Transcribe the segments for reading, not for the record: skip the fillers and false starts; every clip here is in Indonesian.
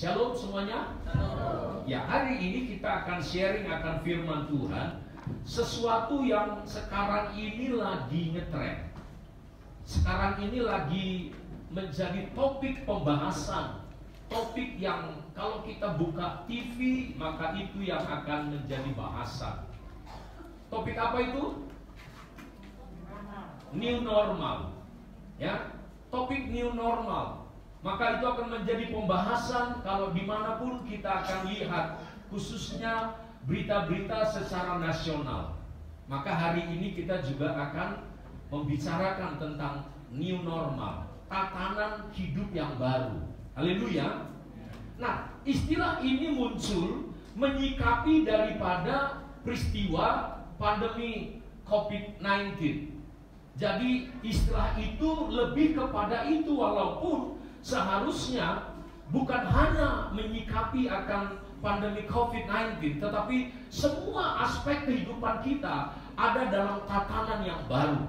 Shalom semuanya. Shalom. Ya, hari ini kita akan sharing akan firman Tuhan, sesuatu yang sekarang ini lagi ngetren. Sekarang ini lagi menjadi topik pembahasan. Topik yang kalau kita buka TV, maka itu yang akan menjadi bahasan. Topik apa itu? New normal. Ya, topik new normal. Maka itu akan menjadi pembahasan kalau dimanapun kita akan lihat, khususnya berita-berita secara nasional. Maka hari ini kita juga akan membicarakan tentang new normal, tatanan hidup yang baru. Haleluya. Nah, istilah ini muncul menyikapi daripada peristiwa pandemi COVID-19. Jadi istilah itu lebih kepada itu, walaupun seharusnya bukan hanya menyikapi akan pandemi COVID-19, tetapi semua aspek kehidupan kita ada dalam tatanan yang baru.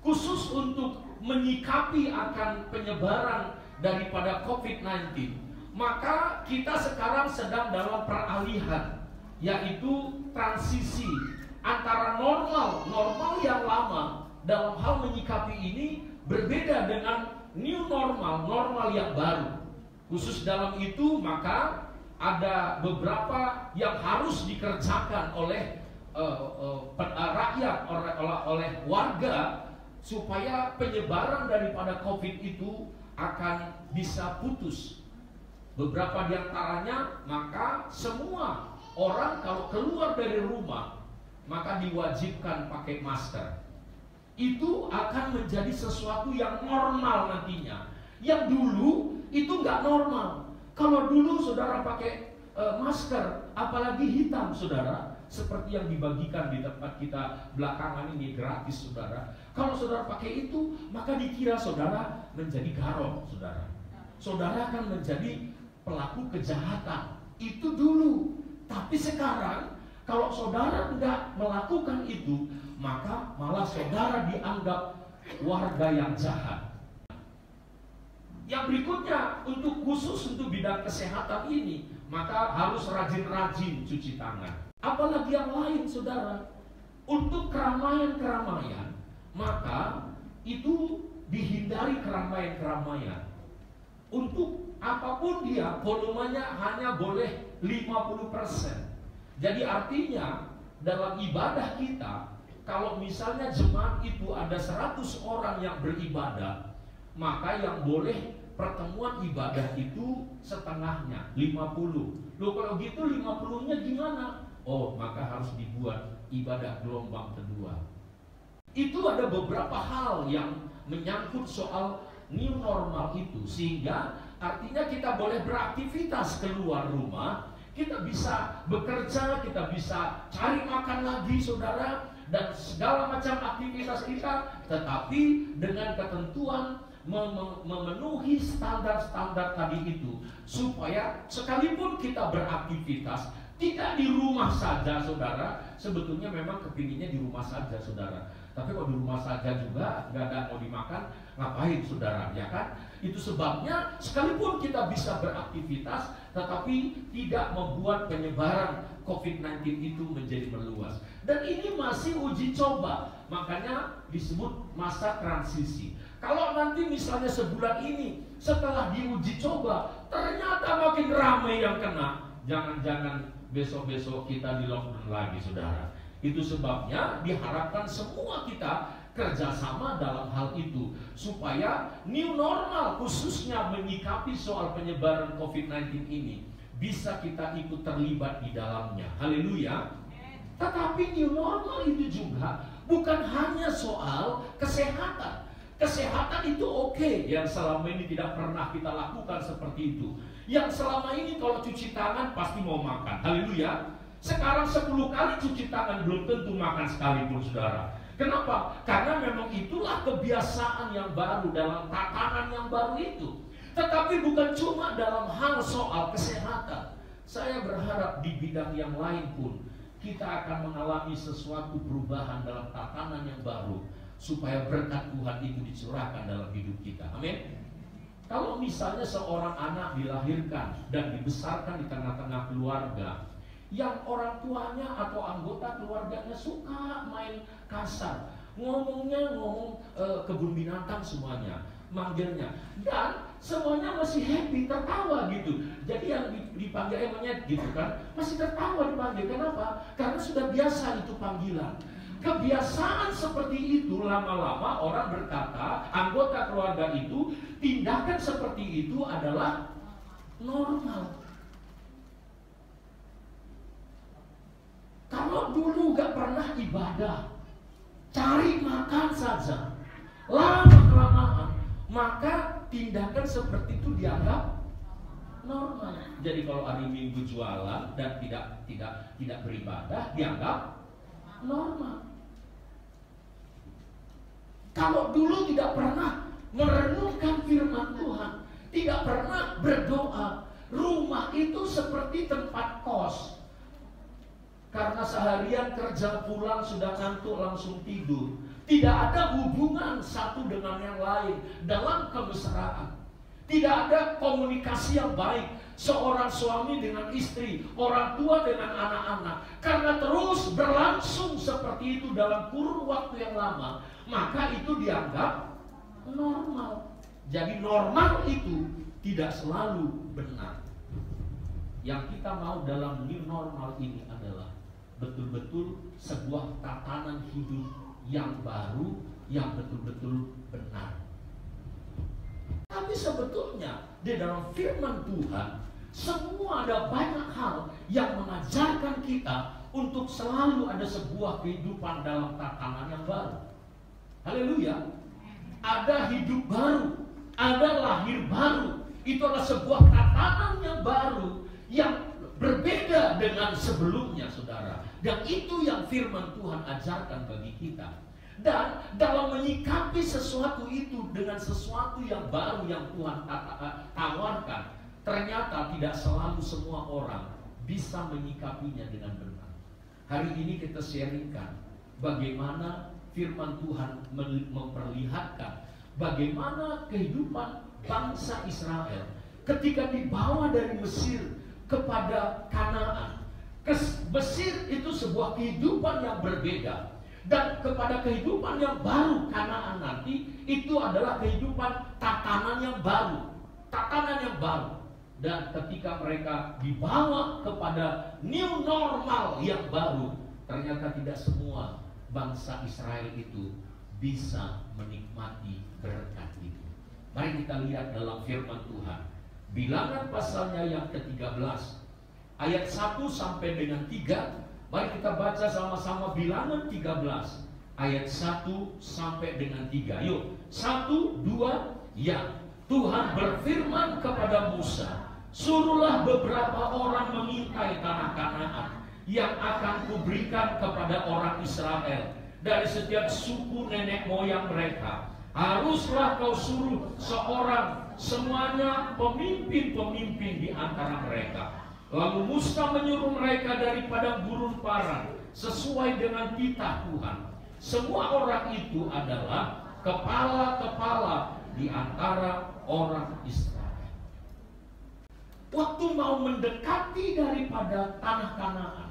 Khusus untuk menyikapi akan penyebaran daripada COVID-19, maka kita sekarang sedang dalam peralihan, yaitu transisi antara normal yang lama dalam hal menyikapi ini berbeda dengan new normal yang baru. Khusus dalam itu, maka ada beberapa yang harus dikerjakan oleh rakyat, oleh warga, supaya penyebaran daripada COVID itu akan bisa putus. Beberapa diantaranya, maka semua orang kalau keluar dari rumah, maka diwajibkan pakai masker. Itu akan menjadi sesuatu yang normal nantinya. Yang dulu itu nggak normal. Kalau dulu saudara pakai masker, apalagi hitam saudara, seperti yang dibagikan di tempat kita belakangan ini gratis saudara. Kalau saudara pakai itu, maka dikira saudara menjadi garong saudara. Saudara akan menjadi pelaku kejahatan. Itu dulu. Tapi sekarang kalau saudara nggak melakukan itu, maka malah saudara dianggap warga yang jahat. Yang berikutnya, untuk khusus untuk bidang kesehatan ini, maka harus rajin-rajin cuci tangan. Apalagi yang lain saudara. Untuk keramaian-keramaian, maka itu dihindari keramaian-keramaian. Untuk apapun dia, volumenya hanya boleh 50%. Jadi artinya dalam ibadah kita, kalau misalnya jemaat itu ada 100 orang yang beribadah, maka yang boleh pertemuan ibadah itu setengahnya, 50. Loh kalau gitu 50-nya gimana? Oh, maka harus dibuat ibadah gelombang kedua. Itu ada beberapa hal yang menyangkut soal new normal itu, sehingga artinya kita boleh beraktivitas keluar rumah, kita bisa bekerja, kita bisa cari makan lagi saudara, dan segala macam aktivitas kita, tetapi dengan ketentuan memenuhi standar-standar tadi itu, supaya sekalipun kita beraktivitas tidak di rumah saja saudara. Sebetulnya memang kepinginnya di rumah saja saudara, tapi kalau di rumah saja juga nggak ada mau dimakan, ngapain saudara, ya kan? Itu sebabnya sekalipun kita bisa beraktivitas, tetapi tidak membuat penyebaran COVID-19 itu menjadi meluas. Dan ini masih uji coba, makanya disebut masa transisi. Kalau nanti misalnya sebulan ini setelah diuji coba ternyata makin ramai yang kena, jangan-jangan besok-besok kita di lockdown lagi saudara. Itu sebabnya diharapkan semua kita kerjasama dalam hal itu, supaya new normal khususnya menyikapi soal penyebaran COVID-19 ini bisa kita ikut terlibat di dalamnya. Haleluya. Tetapi new normal itu juga bukan hanya soal kesehatan. Kesehatan itu oke, yang selama ini tidak pernah kita lakukan seperti itu. Yang selama ini kalau cuci tangan pasti mau makan. Haleluya. Sekarang 10 kali cuci tangan belum tentu makan sekalipun saudara. Kenapa? Karena memang itulah kebiasaan yang baru dalam tatanan yang baru itu. Tetapi bukan cuma dalam hal soal kesehatan. Saya berharap di bidang yang lain pun kita akan mengalami sesuatu perubahan dalam tatanan yang baru, supaya berkat Tuhan itu dicurahkan dalam hidup kita. Amin. Kalau misalnya seorang anak dilahirkan dan dibesarkan di tengah-tengah keluarga yang orang tuanya atau anggota keluarganya suka main kasar, ngomong kebun binatang semuanya, manggilnya, dan semuanya masih happy, tertawa gitu. Jadi yang dipanggil monyet gitu kan, masih tertawa dipanggil. Kenapa? Karena sudah biasa itu panggilan. Kebiasaan seperti itu lama-lama orang berkata, anggota keluarga itu, tindakan seperti itu adalah normal. Kalau dulu gak pernah ibadah, cari makan saja, lama-kelamaan, maka tindakan seperti itu dianggap normal. Jadi kalau hari Minggu jualan dan tidak beribadah, dianggap normal. Kalau dulu tidak pernah merenungkan firman Tuhan, tidak pernah berdoa, rumah itu seperti tempat kos. Karena seharian kerja pulang sudah ngantuk langsung tidur. Tidak ada hubungan satu dengan yang lain dalam kemesraan. Tidak ada komunikasi yang baik seorang suami dengan istri, orang tua dengan anak-anak. Karena terus berlangsung seperti itu dalam kurun waktu yang lama, maka itu dianggap normal. Jadi normal itu tidak selalu benar. Yang kita mau dalam new normal ini adalah betul-betul sebuah tatanan hidup yang baru, yang betul-betul benar. Tapi sebetulnya di dalam firman Tuhan semua ada banyak hal yang mengajarkan kita untuk selalu ada sebuah kehidupan dalam tatanan yang baru. Haleluya. Ada hidup baru, ada lahir baru. Itu adalah sebuah tatanan yang baru yang berbeda dengan sebelumnya, saudara. Dan itu yang firman Tuhan ajarkan bagi kita. Dan dalam menyikapi sesuatu itu dengan sesuatu yang baru yang Tuhan tawarkan, ternyata tidak selalu semua orang bisa menyikapinya dengan benar. Hari ini kita sharingkan bagaimana firman Tuhan memperlihatkan bagaimana kehidupan bangsa Israel ketika dibawa dari Mesir kepada Kanaan. Mesir itu sebuah kehidupan yang berbeda. Dan kepada kehidupan yang baru Kanaan nanti, itu adalah kehidupan tatanan yang baru. Tatanan yang baru. Dan ketika mereka dibawa kepada new normal yang baru, ternyata tidak semua bangsa Israel itu bisa menikmati berkat itu. Mari kita lihat dalam firman Tuhan. Bilangan pasalnya yang ke-13, ayat 1 sampai dengan 3. Mari kita baca sama-sama Bilangan 13 ayat 1 sampai dengan 3. Yuk, 1, 2, ya. Tuhan berfirman kepada Musa, suruhlah beberapa orang mengintai tanah Kanaan yang akan kuberikan kepada orang Israel dari setiap suku nenek moyang mereka. Haruslah kau suruh seorang semuanya pemimpin-pemimpin di antara mereka. Lalu Musa menyuruh mereka dari padang gurun Paran sesuai dengan titah Tuhan. Semua orang itu adalah kepala-kepala di antara orang Israel. Waktu mau mendekati daripada tanah Kanaan,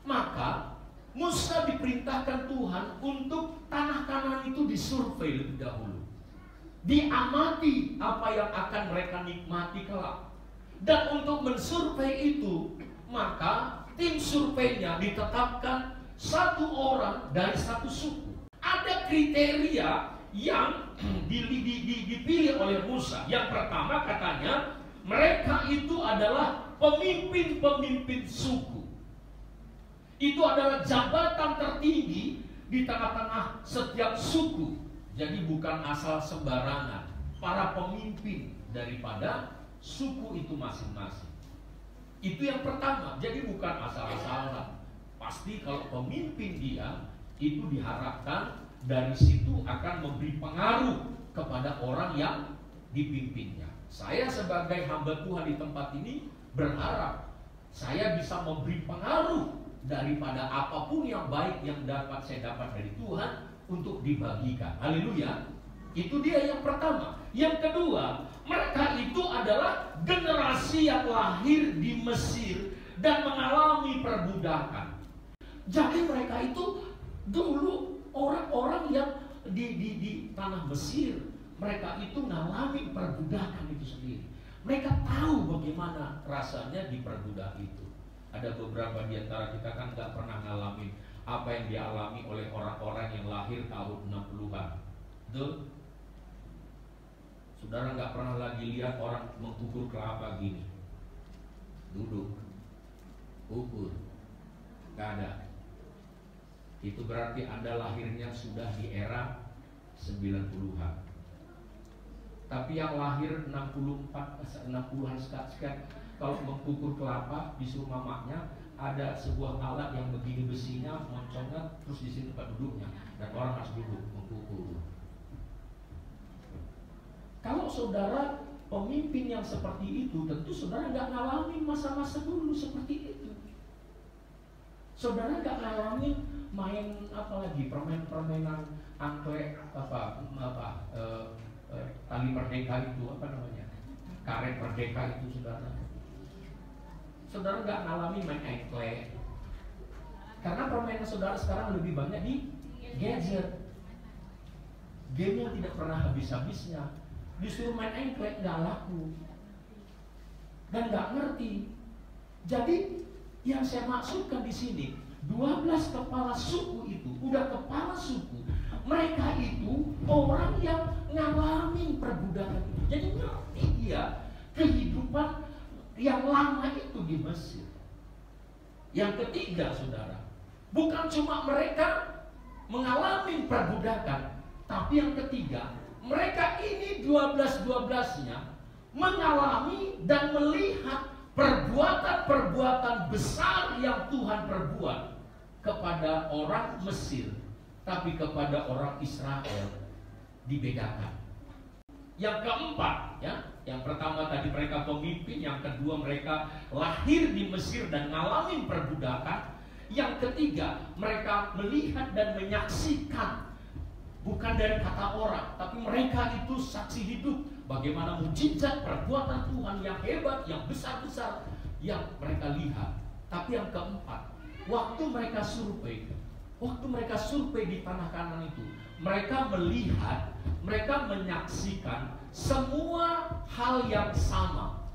maka Musa diperintahkan Tuhan untuk tanah Kanaan itu disurvei lebih dahulu. Diamati apa yang akan mereka nikmati kelak. Dan untuk mensurvei itu, maka tim surveinya ditetapkan satu orang dari satu suku. Ada kriteria yang dipilih oleh Musa. Yang pertama katanya, mereka itu adalah pemimpin-pemimpin suku. Itu adalah jabatan tertinggi di tengah-tengah setiap suku. Jadi bukan asal sembarangan. Para pemimpin daripada suku itu masing-masing. Itu yang pertama. Jadi bukan asal-asalan. Pasti kalau pemimpin dia, itu diharapkan dari situ akan memberi pengaruh kepada orang yang dipimpinnya. Saya sebagai hamba Tuhan di tempat ini berharap saya bisa memberi pengaruh daripada apapun yang baik yang dapat saya dapat dari Tuhan untuk dibagikan. Haleluya. Itu dia yang pertama. Yang kedua, mereka itu adalah generasi yang lahir di Mesir dan mengalami perbudakan. Jadi mereka itu dulu orang-orang yang di tanah Mesir, mereka itu mengalami perbudakan itu sendiri. Mereka tahu bagaimana rasanya diperbudak itu. Ada beberapa di antara kita kan nggak pernah ngalamin apa yang dialami oleh orang-orang yang lahir tahun 60-an. Betul? Saudara nggak pernah lagi lihat orang mengukur kelapa gini. Duduk, ukur, nggak ada. Itu berarti Anda lahirnya sudah di era 90-an. Tapi yang lahir 60-an sekian, kalau mengukur kelapa disuruh mamanya ada sebuah alat yang begini besinya, moncongnya, terus di sini tempat duduknya, dan orang harus duduk mengukur. Kalau saudara pemimpin yang seperti itu, tentu saudara nggak ngalamin masa-masa dulu seperti itu. Saudara nggak ngalamin main apa lagi, permainan angklek tali merdeka itu, apa namanya, karet merdeka itu, saudara nggak ngalamin main angklek. Karena permainan saudara sekarang lebih banyak di gadget, game yang tidak pernah habis-habisnya. Disuruh main angklek nggak laku dan nggak ngerti. Jadi yang saya maksudkan di sini, 12 kepala suku itu udah kepala suku. Mereka itu orang yang ngalamin perbudakan itu. Jadi ngerti dia kehidupan yang lama itu di Mesir. Yang ketiga, saudara, bukan cuma mereka mengalami perbudakan, tapi yang ketiga, mereka ini 12-12-nya mengalami dan melihat perbuatan-perbuatan besar yang Tuhan perbuat kepada orang Mesir, tapi kepada orang Israel dibedakan. Yang keempat, ya, yang pertama tadi mereka pemimpin, yang kedua mereka lahir di Mesir dan mengalami perbudakan, yang ketiga mereka melihat dan menyaksikan, bukan dari kata orang, tapi mereka itu saksi hidup bagaimana mujizat perbuatan Tuhan yang hebat, yang besar-besar yang mereka lihat. Tapi yang keempat, waktu mereka survei di tanah Kanaan itu, mereka melihat, mereka menyaksikan semua hal yang sama.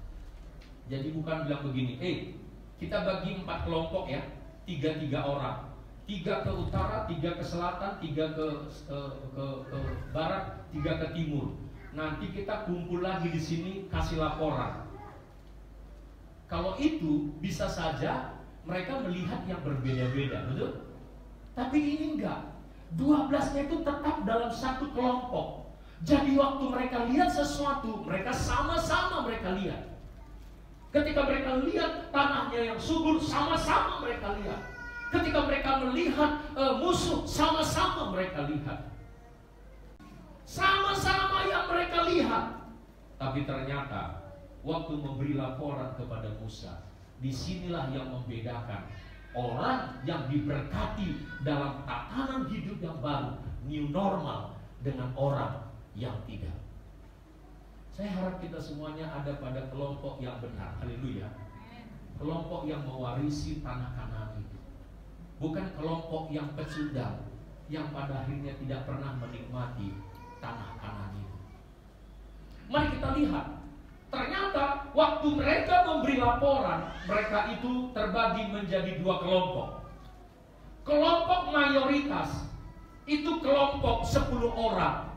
Jadi bukan bilang begini, kita bagi 4 kelompok ya, 3 orang, 3 ke utara, 3 ke selatan, 3 ke barat, 3 ke timur. Nanti kita kumpul lagi di sini, kasih laporan. Kalau itu bisa saja mereka melihat yang berbeda-beda, betul? Tapi ini enggak. 12-nya itu tetap dalam satu kelompok. Jadi waktu mereka lihat sesuatu, mereka sama-sama mereka lihat. Ketika mereka lihat tanahnya yang subur, sama-sama mereka lihat. Ketika mereka melihat musuh, sama-sama mereka lihat. Sama-sama yang mereka lihat. Tapi ternyata waktu memberi laporan kepada Musa, disinilah yang membedakan orang yang diberkati dalam tatanan hidup yang baru, new normal, dengan orang yang tidak. Saya harap kita semuanya ada pada kelompok yang benar. Haleluya. Kelompok yang mewarisi tanah Kanaan itu. Bukan kelompok yang pecundang, yang pada akhirnya tidak pernah menikmati tanah Kanaan itu. Mari kita lihat. Ternyata waktu mereka memberi laporan, mereka itu terbagi menjadi 2 kelompok. Kelompok mayoritas itu kelompok 10 orang.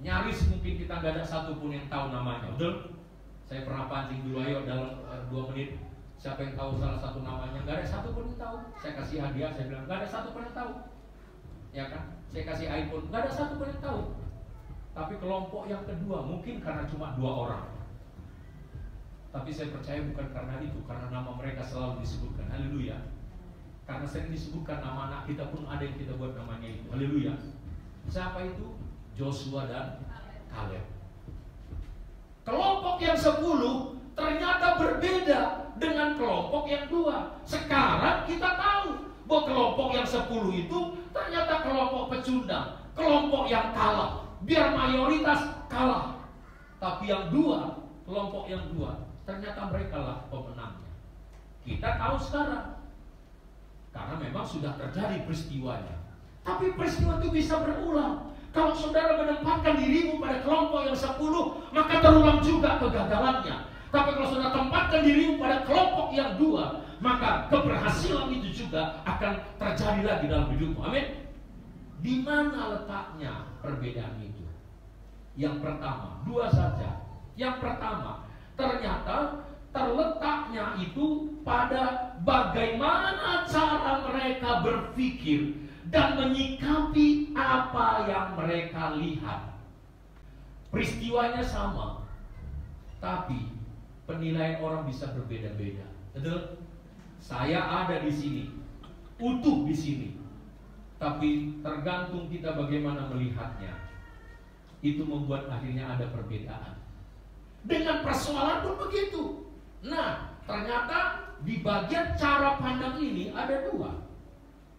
Nyaris mungkin kita nggak ada satupun yang tahu namanya, betul? Saya pernah pancing dulu, ayo dalam 2 menit. Siapa yang tahu salah satu namanya? Nggak ada satupun yang tahu. Saya kasih hadiah, saya bilang nggak ada satupun yang tahu. Ya kan? Saya kasih iPhone, nggak ada satupun yang tahu. Tapi kelompok yang kedua mungkin karena cuma 2 orang. Tapi saya percaya bukan karena itu, karena nama mereka selalu disebutkan. Haleluya. Karena sering disebutkan nama anak kita pun ada yang kita buat namanya itu. Haleluya. Siapa itu? Joshua dan Kaleb. Kelompok yang 10 ternyata berbeda dengan kelompok yang 2. Sekarang kita tahu bahwa kelompok yang 10 itu ternyata kelompok pecundang, kelompok yang kalah. biar mayoritas kalah. Tapi yang dua, kelompok yang dua, ternyata mereka lah pemenangnya. Kita tahu sekarang, karena memang sudah terjadi peristiwanya. Tapi peristiwa itu bisa berulang. Kalau saudara menempatkan dirimu pada kelompok yang 10, maka terulang juga kegagalannya. Tapi kalau saudara tempatkan dirimu pada kelompok yang 2, maka keberhasilan itu juga akan terjadi lagi dalam hidupmu. Amin. Di mana letaknya perbedaan itu? Yang pertama, 2 saja. Yang pertama, ternyata terletaknya itu pada bagaimana cara mereka berpikir dan menyikapi apa yang mereka lihat. Peristiwanya sama, tapi penilaian orang bisa berbeda-beda. Betul? Saya ada di sini, utuh di sini, tapi tergantung kita bagaimana melihatnya. Itu membuat akhirnya ada perbedaan. Dengan persoalan pun begitu. Nah, ternyata di bagian cara pandang ini ada 2.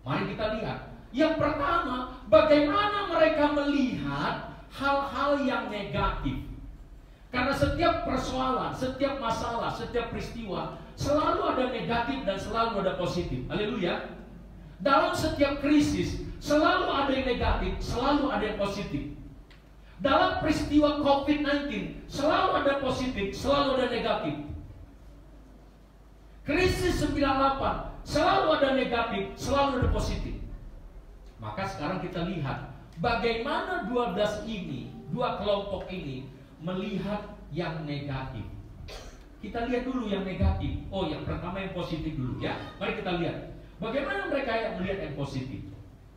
Mari kita lihat. Yang pertama, bagaimana mereka melihat hal-hal yang negatif. Karena setiap persoalan, setiap masalah, setiap peristiwa selalu ada negatif dan selalu ada positif. Haleluya. Dalam setiap krisis selalu ada yang negatif, selalu ada yang positif. Dalam peristiwa COVID-19 selalu ada positif, selalu ada negatif. Krisis 98 selalu ada negatif, selalu ada positif. Maka sekarang kita lihat bagaimana 12 ini, 2 kelompok ini melihat yang negatif. Kita lihat dulu yang negatif. Oh, yang pertama yang positif dulu ya. Mari kita lihat bagaimana mereka yang melihat yang positif.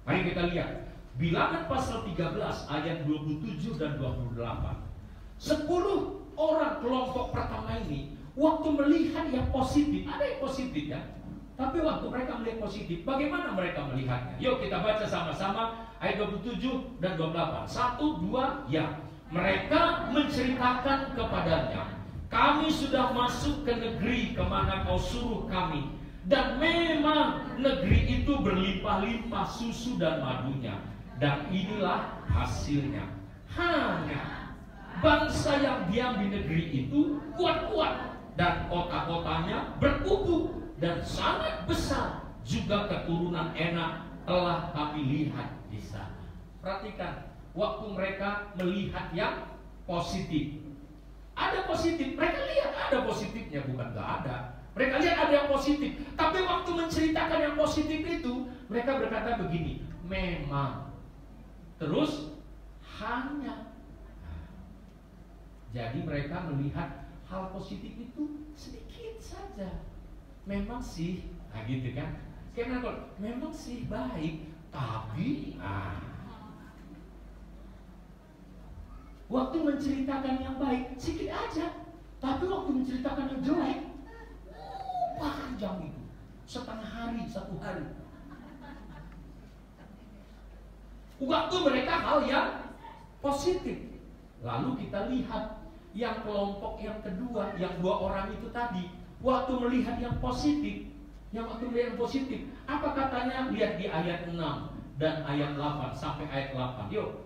Mari kita lihat Bilangan pasal 13 ayat 27 dan 28. 10 orang kelompok pertama ini waktu melihat yang positif, ada yang positif ya, tapi waktu mereka melihat positif, bagaimana mereka melihatnya? Yuk kita baca sama-sama ayat 27 dan 28. 1, 2, ya. Mereka menceritakan kepadanya, kami sudah masuk ke negeri kemana kau suruh kami, dan memang negeri itu berlimpah-limpah susu dan madunya, dan inilah hasilnya. Hanya bangsa yang diam di negeri itu kuat-kuat, dan kota-kotanya berkubu dan sangat besar, juga keturunan enak telah kami lihat di sana. Perhatikan, waktu mereka melihat yang positif, ada positif, mereka lihat ada positifnya, bukan gak ada. Mereka lihat ada yang positif, tapi waktu menceritakan yang positif itu, mereka berkata begini, memang, terus hanya. Jadi mereka melihat hal positif itu sedikit saja. Memang sih, nah gitu kan? Karena memang sih baik, tapi waktu menceritakan yang baik sedikit aja, tapi waktu menceritakan yang jelek panjang itu, setengah hari, 1 hari. Waktu mereka hal yang positif. Lalu kita lihat yang kelompok yang kedua, yang 2 orang itu tadi, waktu melihat yang positif, apa katanya? Lihat di ayat 6 dan ayat 8 sampai ayat 8. Yuk.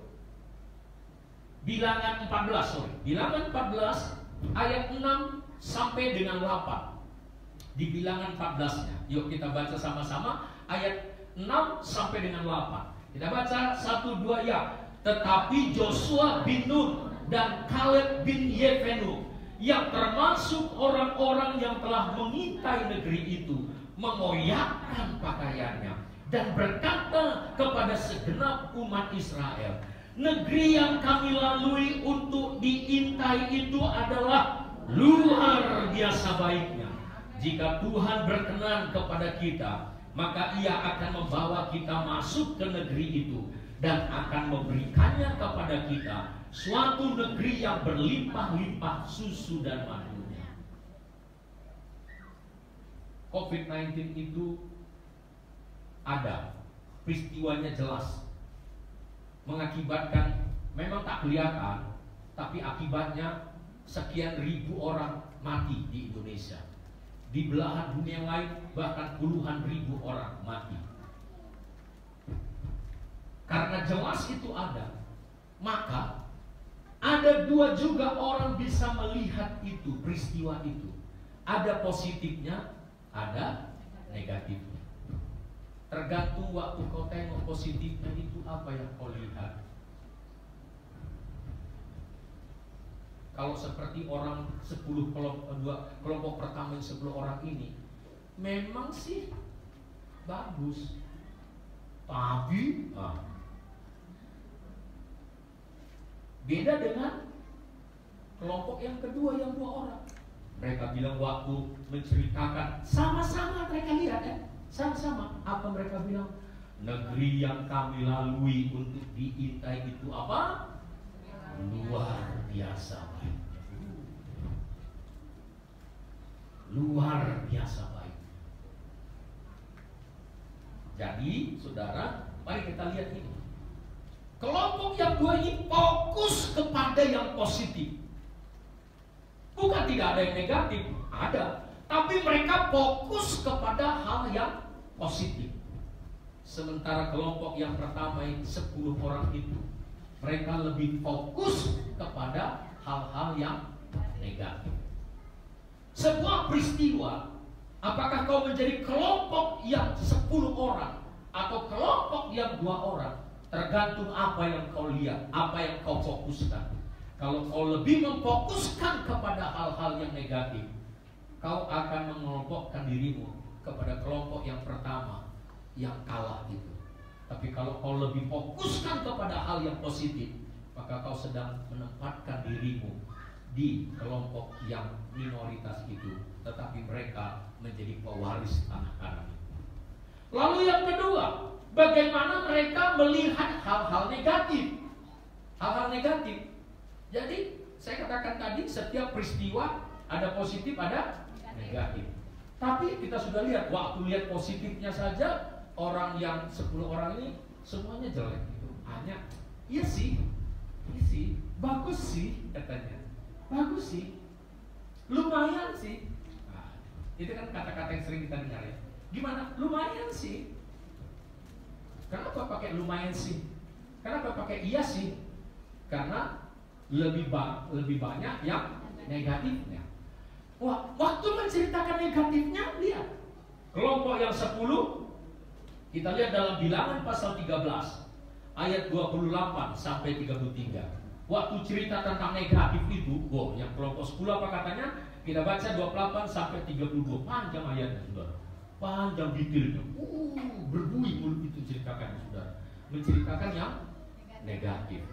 Bilangan 14 ayat 6 sampai dengan 8. Di bilangan 14-nya. Yuk kita baca sama-sama ayat 6 sampai dengan 8. Kita baca 1, 2 ya. Tetapi Joshua bin Nun dan Kaleb bin Yefenu, yang termasuk orang-orang yang telah mengintai negeri itu, mengoyakkan pakaiannya dan berkata kepada segenap umat Israel, negeri yang kami lalui untuk diintai itu adalah luar biasa baiknya. Jika Tuhan berkenan kepada kita, maka Ia akan membawa kita masuk ke negeri itu dan akan memberikannya kepada kita, suatu negeri yang berlimpah-limpah susu dan madunya. COVID-19 itu ada, peristiwanya jelas, mengakibatkan, memang tak kelihatan, tapi akibatnya sekian ribu orang mati di Indonesia. Di belahan dunia yang lain bahkan puluhan ribu orang mati. Karena jelas itu ada. Maka ada dua juga orang bisa melihat itu, peristiwa itu. Ada positifnya, ada negatifnya. Tergantung waktu kau tengok positifnya itu apa yang kau lihat. Kalau seperti orang 10 kelompok pertama yang 10 orang ini, memang sih bagus. Tapi beda dengan kelompok yang kedua yang 2 orang. Mereka bilang waktu menceritakan, sama-sama mereka lihat ya, sama-sama. Apa mereka bilang? Negeri yang kami lalui untuk diintai itu apa? Luar biasa baik. Luar biasa baik. Jadi, saudara, mari kita lihat ini. Kelompok yang 2 ini fokus kepada yang positif. Bukan tidak ada yang negatif, ada. Tapi mereka fokus kepada hal yang positif. Sementara kelompok yang pertama ini 10 orang itu, mereka lebih fokus kepada hal-hal yang negatif. Sebuah peristiwa, apakah kau menjadi kelompok yang 10 orang atau kelompok yang 2 orang, tergantung apa yang kau lihat, apa yang kau fokuskan. Kalau kau lebih memfokuskan kepada hal-hal yang negatif, kau akan mengelompokkan dirimu kepada kelompok yang pertama yang kalah itu. Tapi kalau kau lebih fokuskan kepada hal yang positif, maka kau sedang menempatkan dirimu di kelompok yang minoritas itu, tetapi mereka menjadi pewaris tanah Kanaan. Lalu yang kedua, bagaimana mereka melihat hal-hal negatif. Hal-hal negatif. Jadi saya katakan tadi, setiap peristiwa ada positif, ada negatif. Tapi kita sudah lihat, waktu lihat positifnya saja, orang yang 10 orang ini semuanya jelek gitu. Hanya, iya sih, bagus sih katanya, bagus sih, lumayan sih. Nah, itu kan kata-kata yang sering kita dengar ya. Gimana? Lumayan sih. Kenapa pakai lumayan sih? Kenapa pakai iya sih? Karena lebih banyak yang negatifnya. Wah, waktu menceritakan negatifnya, lihat kelompok yang 10, kita lihat dalam Bilangan pasal 13 ayat 28 sampai 33. Waktu cerita tentang negatif itu, yang kelompok 10 apa katanya? Kita baca 28 sampai 32. Panjang ayatnya, saudara. Panjang detailnya. Berbuih-buih itu ceritakan, saudara. Menceritakan yang negatif.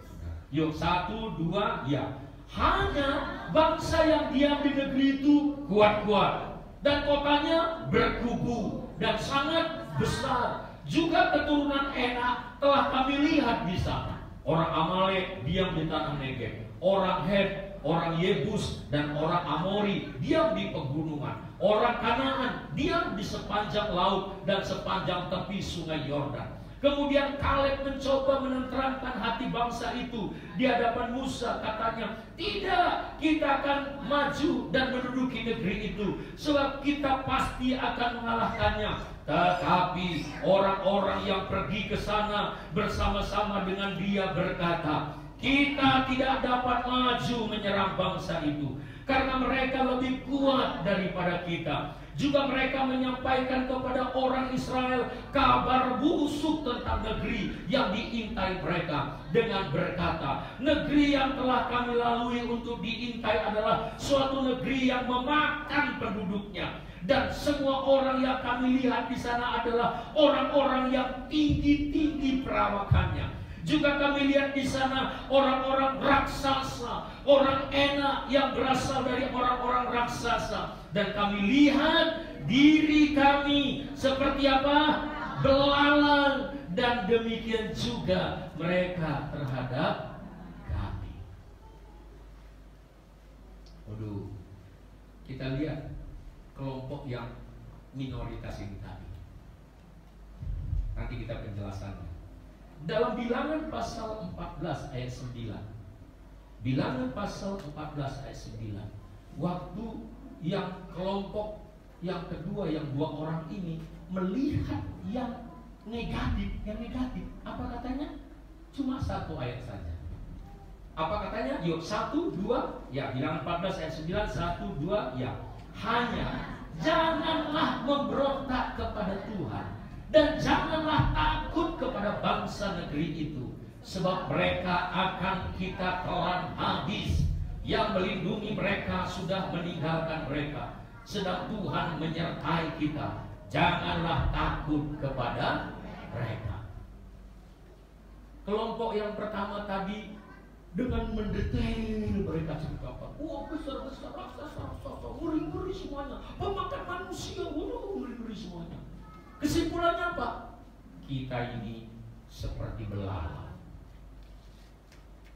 Yuk, 1, 2, ya. Hanya bangsa yang diam di negeri itu kuat-kuat, dan kotanya berkubu dan sangat besar. Juga keturunan Enak telah kami lihat di sana. Orang Amalek diam di tanah Negeb, orang Het, orang Yebus, dan orang Amori diam di pegunungan. Orang Kanaan diam di sepanjang laut dan sepanjang tepi sungai Yordan. Kemudian Kaleb mencoba menenteramkan hati bangsa itu di hadapan Musa. Katanya, tidak, kita akan maju dan menduduki negeri itu, sebab kita pasti akan mengalahkannya. Tetapi orang-orang yang pergi ke sana bersama-sama dengan dia berkata, kita tidak dapat maju menyerang bangsa itu, karena mereka lebih kuat daripada kita. Juga mereka menyampaikan kepada orang Israel kabar busuk tentang negeri yang diintai mereka, dengan berkata, negeri yang telah kami lalui untuk diintai adalah suatu negeri yang memakan penduduknya, dan semua orang yang kami lihat di sana adalah orang-orang yang tinggi-tinggi perawakannya. Juga kami lihat di sana orang-orang raksasa, orang Enak yang berasal dari orang-orang raksasa. Dan kami lihat diri kami seperti apa? Belalang. Dan demikian juga mereka terhadap kami. Waduh, kita lihat kelompok yang minoritas ini tadi. Nanti kita penjelasannya. Dalam Bilangan pasal 14 ayat 9. Bilangan pasal 14 ayat 9. Waktu yang kelompok yang kedua, yang 2 orang ini melihat yang negatif, apa katanya? Cuma 1 ayat saja. Apa katanya? Yuk, 1, 2, ya. Bilangan 14 ayat 9, 1, 2, ya. Hanya janganlah memberontak kepada Tuhan, dan janganlah takut kepada bangsa negeri itu, sebab mereka akan kita telan habis. Yang melindungi mereka sudah meninggalkan mereka, sedang Tuhan menyertai kita. Janganlah takut kepada mereka. Kelompok yang pertama tadi dengan mendetail mereka ceritakan, wah besar-besar, raksasa, ngeri-ngeri semuanya, pemakan manusia, ngeri-ngeri semuanya. Kesimpulannya apa? Kita ini seperti belalang.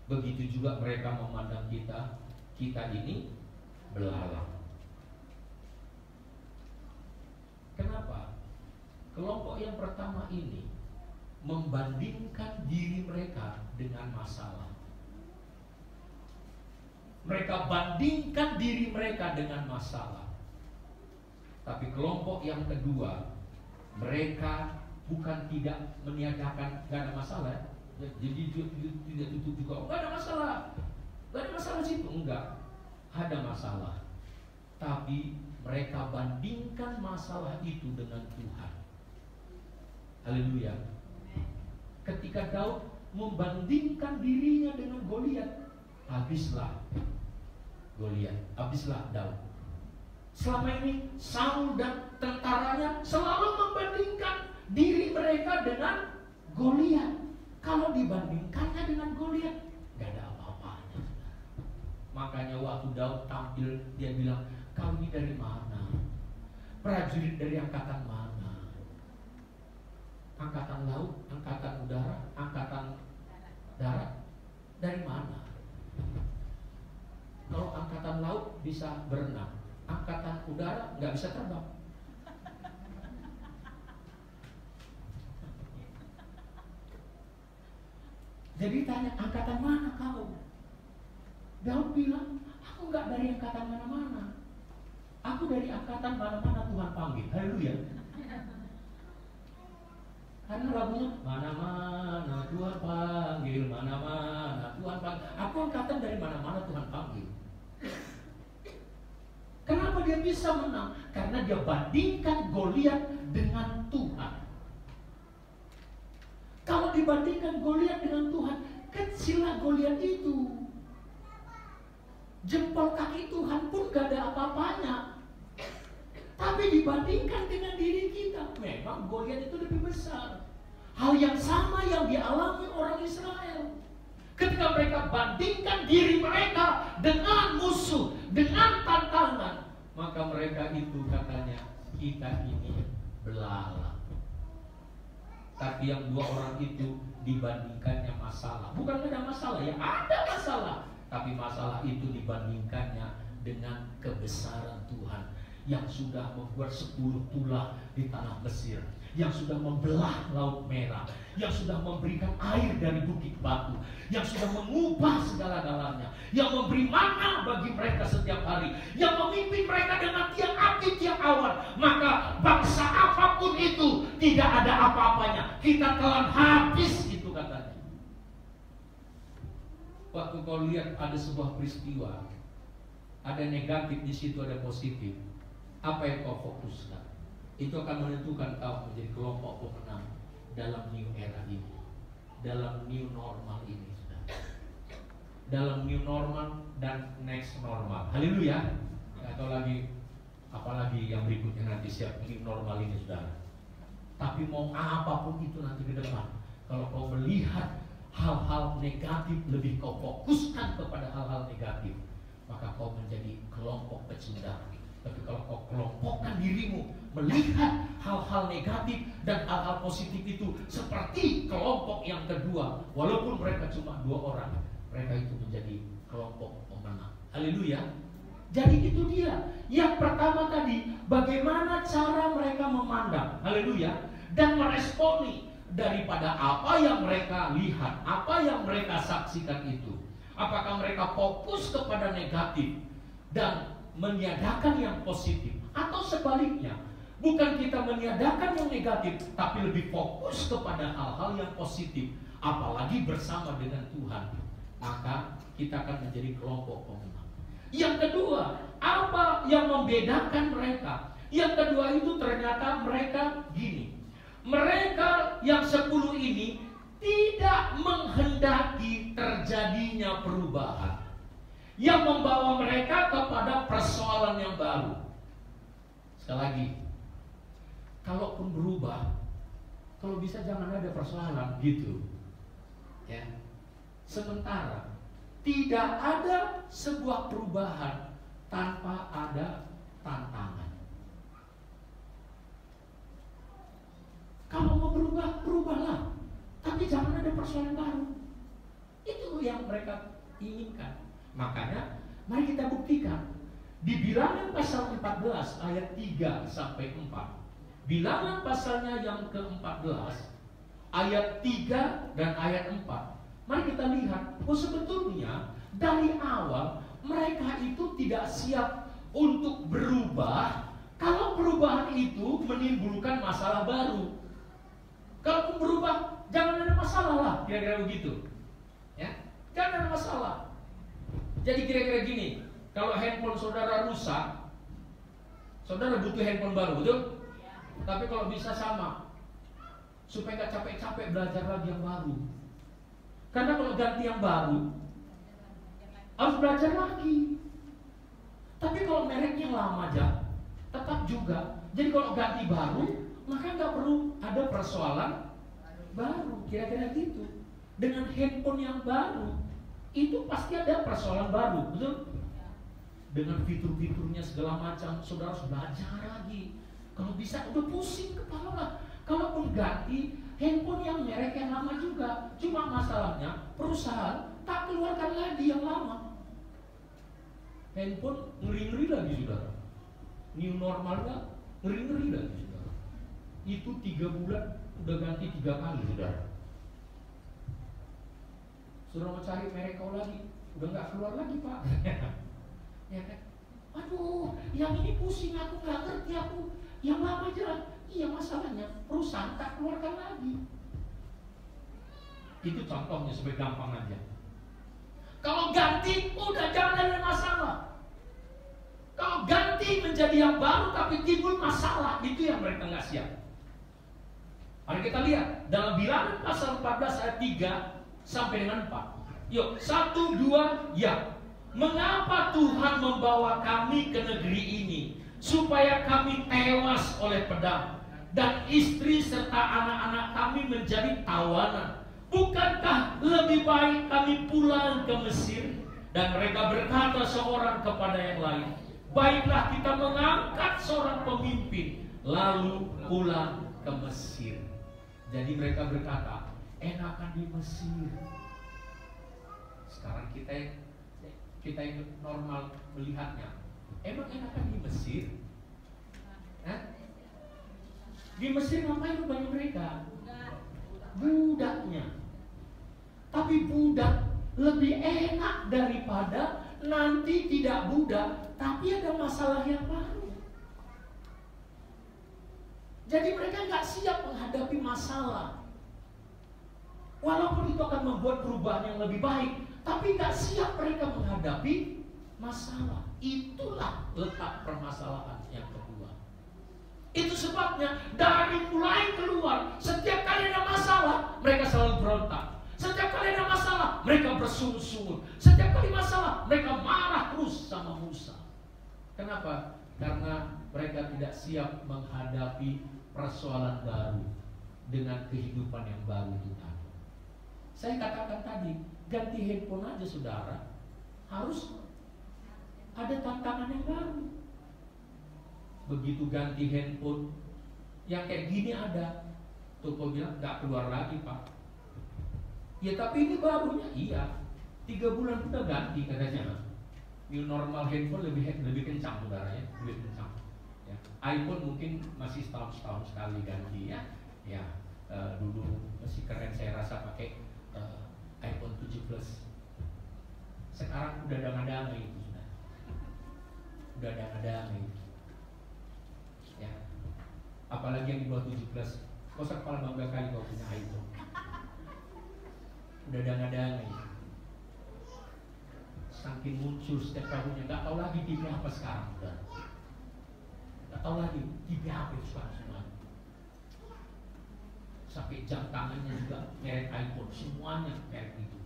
Begitu juga mereka memandang kita, kita ini belalang. Kenapa? Kelompok yang pertama ini membandingkan diri mereka dengan masalah. Mereka bandingkan diri mereka dengan masalah. Tapi kelompok yang kedua, mereka bukan tidak meniadakan, gak ada masalah. Jadi tidak tutup juga, gak ada masalah, gak ada masalah situ, enggak. Ada masalah. Tapi mereka bandingkan masalah itu dengan Tuhan. Haleluya. Ketika Daud membandingkan dirinya dengan Goliat, habislah Goliat, habislah Daud. Selama ini Saul dan tentaranya selalu membandingkan diri mereka dengan Goliat. Kalau dibandingkannya dengan Goliat, gak ada apa-apanya. Makanya waktu Daud tampil, dia bilang, kau ini dari mana? Prajurit dari angkatan mana? Angkatan laut, angkatan udara, angkatan darat? Dari mana? Kalau angkatan laut bisa berenang, angkatan udara nggak bisa terbang. Jadi tanya, angkatan mana kau? Daud bilang, aku nggak dari angkatan mana-mana. Aku dari angkatan mana-mana Tuhan panggil. Haleluya. Karena lagunya mana-mana Tuhan panggil, mana-mana Tuhan panggil. Aku angkatan dari mana-mana Tuhan panggil. Kenapa dia bisa menang? Karena dia bandingkan Goliat dengan Tuhan. Kalau dibandingkan Goliat dengan Tuhan, kecillah Goliat itu. Jempol kaki Tuhan pun gak ada apa-apanya. Tapi dibandingkan dengan diri kita, memang Goliat itu lebih besar. Hal yang sama yang dialami orang Israel. Ketika mereka bandingkan diri mereka dengan musuh, dengan tantangan, maka mereka itu katanya, kita ini belalang. Tapi yang dua orang itu dibandingkannya masalah. Bukan ada masalah, ya ada masalah. Tapi masalah itu dibandingkannya dengan kebesaran Tuhan yang sudah membuat 10 tulah di tanah Mesir, yang sudah membelah Laut Merah, yang sudah memberikan air dari bukit batu, yang sudah mengubah segala-galanya, yang memberi mana bagi mereka setiap hari, yang memimpin mereka dengan tiang api, tiang awan. Maka bangsa apapun itu tidak ada apa-apanya, kita telan habis itu katanya. Waktu kau lihat ada sebuah peristiwa, ada negatif di situ, ada positif, apa yang kau fokuskan? Itu akan menentukan kau menjadi kelompok pemenang dalam new era ini, dalam new normal ini, dalam new normal dan next normal. Haleluya. Atau lagi apalagi yang berikutnya nanti siap new normal ini, saudara. Tapi mau apapun itu nanti ke depan, kalau kau melihat hal-hal negatif, lebih kau fokuskan kepada hal-hal negatif, maka kau menjadi kelompok pecundang. Tapi kalau kau kelompokkan dirimu melihat hal-hal negatif dan hal-hal positif itu seperti kelompok yang kedua, walaupun mereka cuma 2 orang, mereka itu menjadi kelompok pemenang. Haleluya. Jadi itu dia. Yang pertama tadi, bagaimana cara mereka memandang, haleluya, dan meresponi daripada apa yang mereka lihat, apa yang mereka saksikan itu. Apakah mereka fokus kepada negatif dan meniadakan yang positif, atau sebaliknya, bukan kita meniadakan yang negatif tapi lebih fokus kepada hal-hal yang positif, apalagi bersama dengan Tuhan. maka kita akan menjadi kelompok pemenang. Yang kedua, apa yang membedakan mereka? Yang kedua itu ternyata mereka gini. Mereka yang 10 ini tidak menghendaki terjadinya perubahan yang membawa mereka kepada persoalan yang baru. Sekali lagi, kalaupun berubah, kalau bisa jangan ada persoalan gitu. Ya. Sementara tidak ada sebuah perubahan tanpa ada tantangan. Kalau mau berubah, berubahlah. Tapi jangan ada persoalan baru. Itu yang mereka inginkan. Makanya, mari kita buktikan. Di Bilangan pasal 14 ayat 3 sampai 4. Bilangan pasalnya yang ke-14 ayat 3 dan ayat 4. Mari kita lihat, sebetulnya dari awal mereka itu tidak siap untuk berubah kalau perubahan itu menimbulkan masalah baru. Kalau berubah, jangan ada masalah lah, kira-kira begitu. Ya, jangan ada masalah. Jadi kira-kira gini, kalau handphone saudara rusak, saudara butuh handphone baru, betul? Tapi kalau bisa sama, supaya nggak capek-capek belajar lagi yang baru. Karena kalau ganti yang baru, harus belajar lagi. Tapi kalau mereknya lama aja, tetap juga. Jadi kalau ganti baru, maka nggak perlu ada persoalan baru. Kira-kira gitu. Dengan handphone yang baru, itu pasti ada persoalan baru, betul? Dengan fitur-fiturnya segala macam, saudara harus belajar lagi. Kalau bisa udah pusing kepala lah. Kalaupun ganti handphone yang merek yang lama juga, cuma masalahnya perusahaan tak keluarkan lagi yang lama. Handphone ngeri-ngeri lagi saudara. New normalnya ngeri-ngeri lagi saudara. Itu 3 bulan udah ganti 3 kali saudara. Saudara mau cari merek kau lagi, udah nggak keluar lagi pak. Ya kan? Aduh, yang ini pusing aku nggak ngerti aku. Yang lama aja. Iya masalahnya perusahaan tak keluarkan lagi. Itu contohnya supaya gampang aja. Kalau ganti udah jangan ada masalah. Kalau ganti menjadi yang baru tapi timbul masalah, itu yang mereka nggak siap. Mari kita lihat dalam Bilangan pasal 14 ayat 3 sampai dengan 4. Yuk, 1, 2, ya. Mengapa Tuhan membawa kami ke negeri ini supaya kami tewas oleh pedang dan istri serta anak-anak kami menjadi tawanan? Bukankah lebih baik kami pulang ke Mesir? Dan mereka berkata seorang kepada yang lain, baiklah kita mengangkat seorang pemimpin lalu pulang ke Mesir. Jadi mereka berkata, enakan di Mesir. Sekarang kita yang normal melihatnya, emang enakan di Mesir? Di Mesir ngapain banyak mereka? Budaknya. Tapi budak lebih enak daripada nanti tidak budak, tapi ada masalah yang baru. Jadi mereka nggak siap menghadapi masalah. Walaupun itu akan membuat perubahan yang lebih baik, tapi nggak siap mereka menghadapi masalah. Itulah letak permasalahan yang kedua. Itu sebabnya dari mulai keluar, setiap kali ada masalah, mereka selalu berontak. Setiap kali ada masalah, mereka bersungut-sungut. Setiap kali masalah, mereka marah terus sama Musa. Kenapa? Karena mereka tidak siap menghadapi persoalan baru dengan kehidupan yang baru itu tadi. Saya katakan tadi, ganti handphone aja saudara, harus ada tantangan yang baru. Begitu ganti handphone, yang kayak gini ada, toko bilang nggak keluar lagi pak. Ya tapi ini barunya, iya. 3 bulan udah ganti katanya. New normal handphone lebih kencang saudara ya, lebih kencang. Ya. iPhone mungkin masih setahun sekali ganti ya. Ya dulu masih keren saya rasa pakai iPhone 7 Plus. Sekarang udah damai-damai itu sudah. Udah damai-damai. Ya. Apalagi yang di bawah 7 Plus. Kau kepala bangga kali kau punya iPhone. Udah damai-damai. saking muncul setiap tahunnya, nggak tahu lagi TV apa sekarang, nggak tahu lagi TV apa itu sekarang semua. Sampai jam tangannya juga merek iPhone, semuanya merek itu.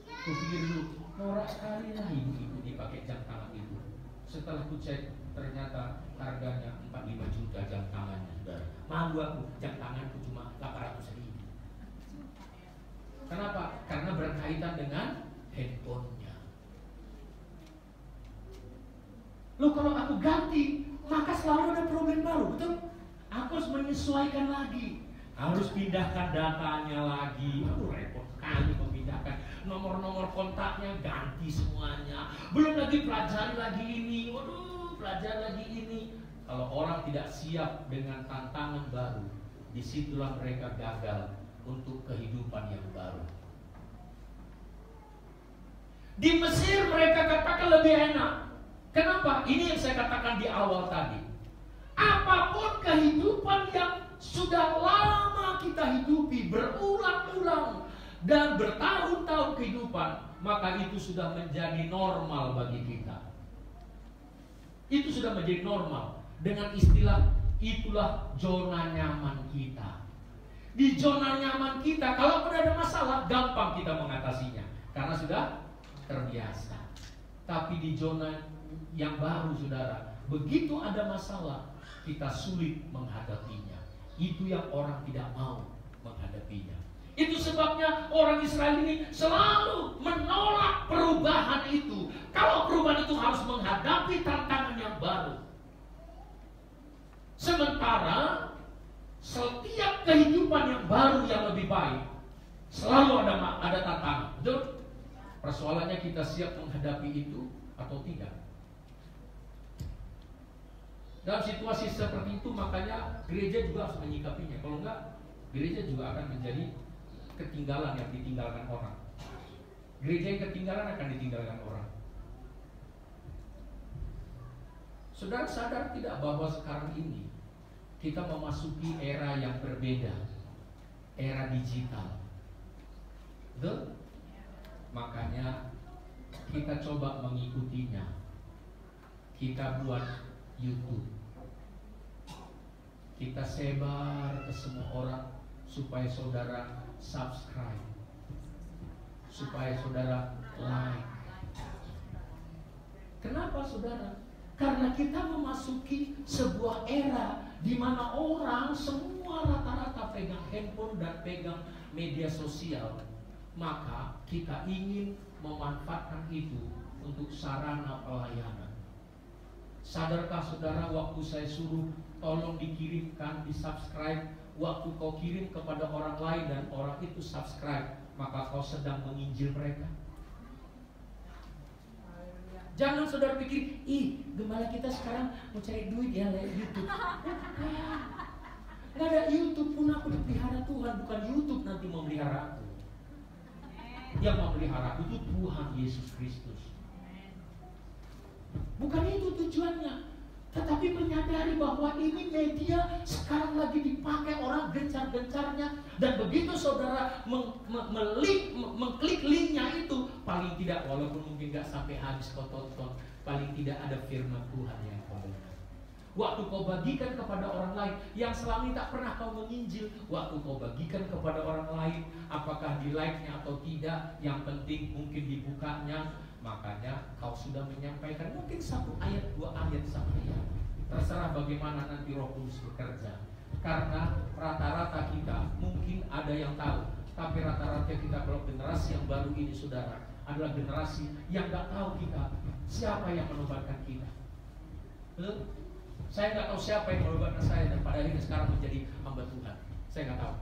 Aku pikir dulu, norak sekali lah ibu-ibu dipakai jam tangan itu. Setelah ku cek, ternyata harganya 45 juta jam tangannya. Malu aku, jam tanganku cuma 800.000. Kenapa? Karena berkaitan dengan handphonenya. Loh, kalau aku ganti, maka selalu ada problem baru, betul? Aku harus menyesuaikan lagi, harus pindahkan datanya lagi. Aduh, repot sekali memindahkan nomor-nomor kontaknya, ganti semuanya. Belum lagi pelajari lagi ini, waduh, pelajari lagi ini. Kalau orang tidak siap dengan tantangan baru, disitulah mereka gagal untuk kehidupan yang baru. Di Mesir mereka katakan lebih enak. Kenapa? Ini yang saya katakan di awal tadi. Apapun kehidupan yang sudah lama kita hidupi berulang-ulang dan bertahun-tahun kehidupan, maka itu sudah menjadi normal bagi kita. Itu sudah menjadi normal. Dengan istilah, itulah zona nyaman kita. Di zona nyaman kita, kalau ada masalah, gampang kita mengatasinya karena sudah terbiasa. Tapi di zona yang baru, saudara, begitu ada masalah, kita sulit menghadapinya. Itu yang orang tidak mau menghadapinya. Itu sebabnya orang Israel ini selalu menolak perubahan itu. Kalau perubahan itu harus menghadapi tantangan yang baru. Sementara setiap kehidupan yang baru yang lebih baik selalu ada tantangan. Betul? Persoalannya kita siap menghadapi itu atau tidak. Dalam situasi seperti itu, makanya gereja juga harus menyikapinya. Kalau enggak, gereja juga akan menjadi ketinggalan yang ditinggalkan orang. Gereja yang ketinggalan akan ditinggalkan orang. Saudara sadar tidak bahwa sekarang ini kita memasuki era yang berbeda, era digital. Betul? Makanya kita coba mengikutinya. Kita buat YouTube. Kita sebar ke semua orang supaya saudara subscribe, supaya saudara like. Kenapa, saudara? Karena kita memasuki sebuah era di mana orang semua rata-rata pegang handphone dan pegang media sosial. Maka kita ingin memanfaatkan itu untuk sarana pelayanan. Sadarkah saudara, waktu saya suruh tolong dikirimkan, di-subscribe, waktu kau kirim kepada orang lain dan orang itu subscribe, maka kau sedang menginjil mereka? Jangan saudara pikir, gembala kita sekarang mau cari duit ya lewat YouTube. Nggak ada YouTube pun aku dipelihara Tuhan, bukan YouTube nanti memelihara aku. Yang memelihara aku itu Tuhan Yesus Kristus. Bukan itu tujuannya, tetapi menyadari bahwa ini media sekarang lagi dipakai orang gencar-gencarnya. Dan begitu saudara mengklik linknya itu, paling tidak, walaupun mungkin gak sampai habis kau tonton, paling tidak ada firman Tuhan yang kau dengar. Waktu kau bagikan kepada orang lain yang selama ini tak pernah kau menginjil, waktu kau bagikan kepada orang lain, apakah di like-nya atau tidak, yang penting mungkin dibukanya, makanya kau sudah menyampaikan mungkin 1 ayat, 2 ayat saja. Terserah bagaimana nanti Roh Kudus bekerja. Karena rata-rata kita mungkin ada yang tahu, tapi rata-rata kita kalau generasi yang baru ini, saudara, adalah generasi yang gak tahu kita siapa yang menobatkan kita. Betul? Saya nggak tahu siapa yang menobatkan saya, dan pada akhirnya sekarang menjadi hamba Tuhan. Saya nggak tahu.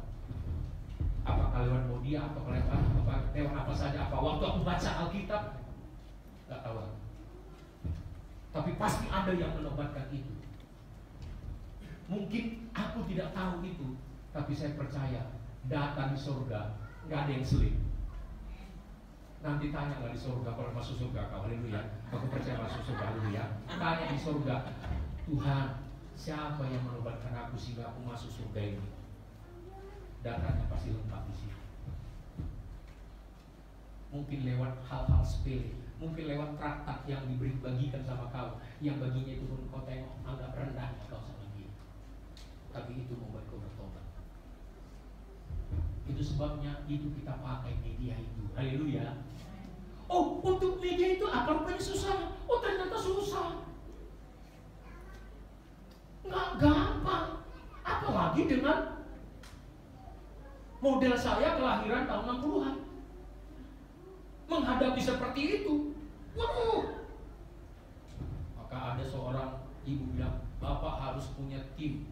Apakah lewat media atau lewat apa saja? Apa waktu aku baca Alkitab? Nggak tahu. Tapi pasti ada yang menobatkan itu. Mungkin aku tidak tahu itu, tapi saya percaya data di surga nggak ada yang sulit. Nanti tanya nggak di surga kalau masuk surga kau, haleluya. Aku percaya masuk surga, haleluya. Tanya di surga, Tuhan, siapa yang menobatkan aku sehingga aku masuk surga ini? Datanya pasti lengkap di sini. Mungkin lewat hal-hal sepele, mungkin lewat traktat yang bagikan sama kau, yang baginya itu pun kau tengok agak rendah kau sama dia. Tapi itu membuat kau bertobat. Itu sebabnya itu kita pakai media itu. Haleluya. Oh, untuk media itu apa rupanya susah? Oh, ternyata susah. Nggak gampang. Apalagi dengan model saya kelahiran tahun 60-an. Menghadapi seperti itu, waduh. Maka ada seorang ibu bilang, Bapak harus punya tim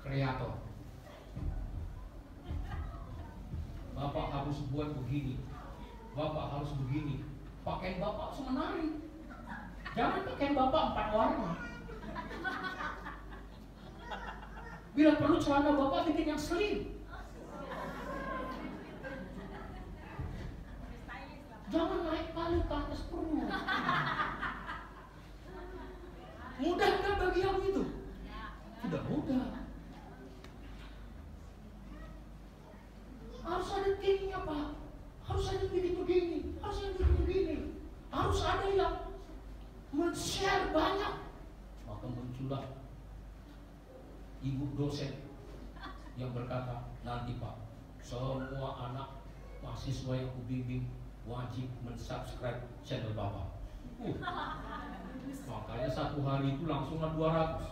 kreator. Bapak harus buat begini, Bapak harus begini. Pakaian Bapak semenari. Jangan pakaian Bapak 4 warna. Bila perlu celana Bapak bikin yang slim. Jangan naik paling ke atas perut. Mudah kan bagi yang itu? Tidak mudah. Harus ada timnya, Pak. Harus ada begini, harus ada begini. Harus ada yang men-share banyak. Maka muncullah ibu dosen yang berkata, nanti Pak, semua anak mahasiswa yang kubimbing wajib mensubscribe channel Bapak. Makanya satu hari itu langsunglah 200.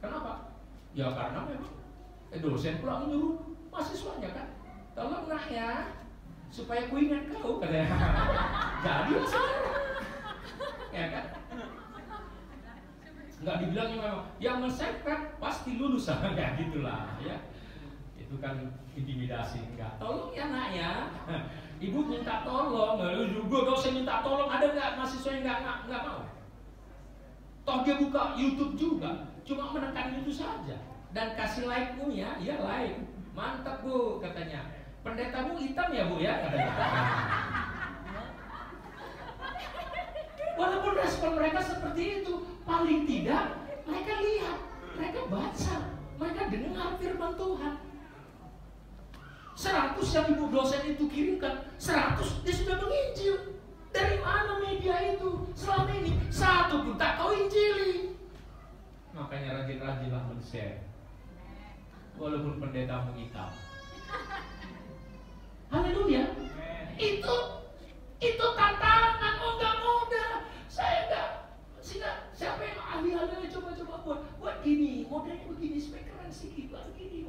Kenapa? Ya karena memang dosen pula menyuruh mahasiswanya kan, tolong nak ya, supaya ku ingat kau katanya. Jadilah sekarang, ya kan? Nggak dibilangnya memang yang men-subscribe pasti lulus, kayak gitulah ya. Itu kan intimidasi. Enggak, tolong ya nak ya, ibu minta tolong. Lalu juga kau saya minta tolong, ada nggak mahasiswa yang nggak mau? Toh dia buka YouTube juga, cuma menekan itu saja dan kasih like pun ya, iya like, mantap bu katanya. Pendetamu hitam ya bu ya katanya. Walaupun respon mereka seperti itu, paling tidak mereka lihat, mereka baca, mereka dengar firman Tuhan. 100 yang ibu dosen itu kirimkan, 100 dia sudah menginjil. Dari mana media itu? Selama ini satu pun tak kau injili. Makanya rajin-rajinlah men-share, walaupun pendetamu hitam. Haleluya. Itu tantangan. Oh nggak mudah. Saya nggak. Siapa yang ahli-ahli coba buat gini, modelnya begini, supaya keren sedikit, baru gini.